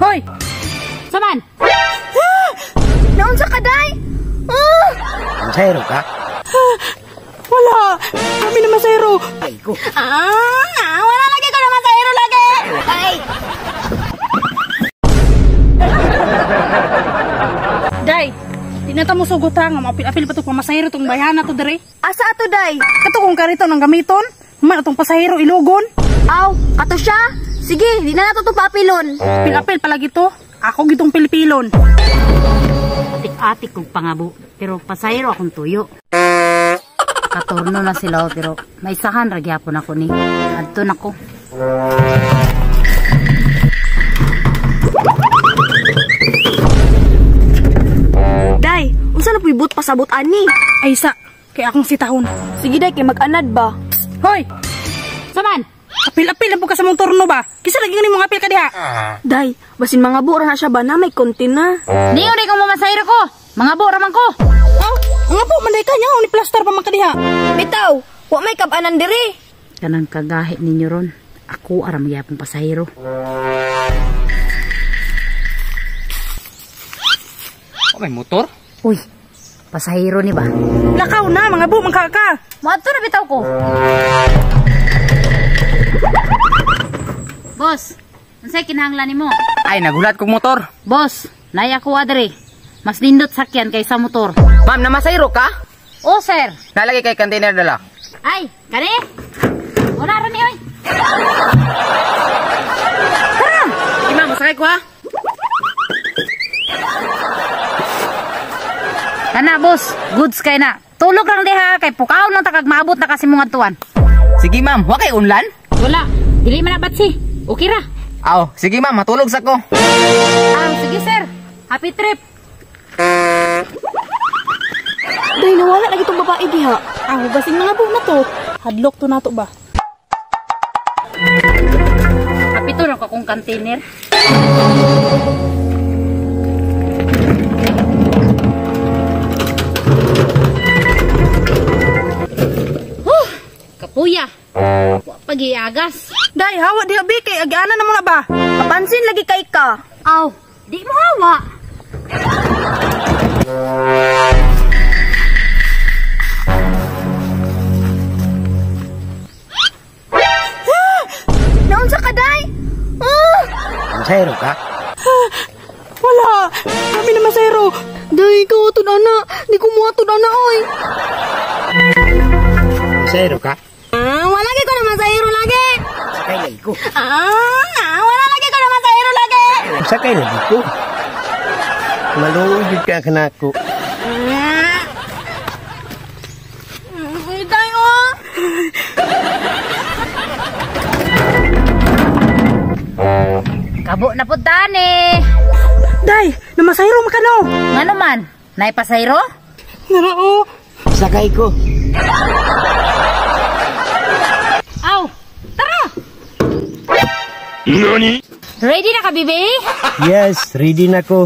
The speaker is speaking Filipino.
Hoy! Saman! Naunsa ka, day? Masayro ka? Wala! Kami na masayro! Ay ko. Wala lagi ko naman sa hero lagi! Ay! Day! Di na mo sugot ha, nga maapil-apil pa ito pamasahiro itong bayan na to dere. Asa ato, day? Kato kung karito ng gamiton, man itong pasahiro ilugon. Aw, ato siya? Sige, di na nato to papilon. Apil-apil palagi to, ako gitong pilipilon. Atik-atik kong pangabo, pero pasahiro akong tuyo. Katorno na sila pero may isahan ragyapon ako ni. Adto na ko. Day, unsa na puibot pasabot ani? Ay isa, kaya akong sitahon. Sige, day, kay mag-anad ba? Hoy! Saman! Apil-apil na po ka sa mong turno ba? Kisa lagi nga ni mong apil ka diha. Day, basin mga buora na siya ba na may kontin na? Di ko mamasahiro ko. Mga bora man ko. Oh, nga po, manday ka niya, ni plaster pa man ka diha. Bitaw, wa may kabanan diri. Kanang kagahit ninyo ron. Ako aram gyapon pasahiro. May motor? Uy, pasahiro ni ba? Lakaw na, mga bu, magkaka. Mato na bitaw ko. Boss, unsay kinahanglan nimo? Ay, nagulat kong motor. Boss, naya ko adre. Mas nindot sakyan kaysa motor. Ma'am, namasayro ka? Oh, sir. Nalagay kay container dala. Ay, kani? Wala rin oy. Tara! Sige ma'am, masakay ko ha? Kana, boss. Goods kay na. Tulog lang diha kay pukaw lang takag maabot na kasi mong atuan. Sige ma'am, wa kay unlan? Wala. Dili man na batsi. Okay ra. Aw, sige ma'am, matulog sa ko. Sige, sir. Happy trip. Day, nawala lagi tong babae diha. Basing mga bu na to. Hadlok to na to ba? Happy to lang akong container. Kapuya. Pag-iagas. Day, hawa diha bi, kay agianan na mo na ba? Kapansin lagi kay ka. Aw, di mo hawa. Naunsa ka, day? Masayro ka? Wala! Kami na masayro! Day, ikaw ato na. Di ko mo ato na, oy. Masayro ka? Wala lagi ko naman sa hero lagi. Sakay lagi ko. Wala lagi ko naman sa hero lagi. Sakay lagi ko. Maluwag ka na ako. Uy, day, oh. Kabo na po tani. Day, namasayro makano? Nga naman, naipasayro? Narao! Sakay ko. Aw, tara! Nani? Ready na ka, bibi? Yes, ready na ko.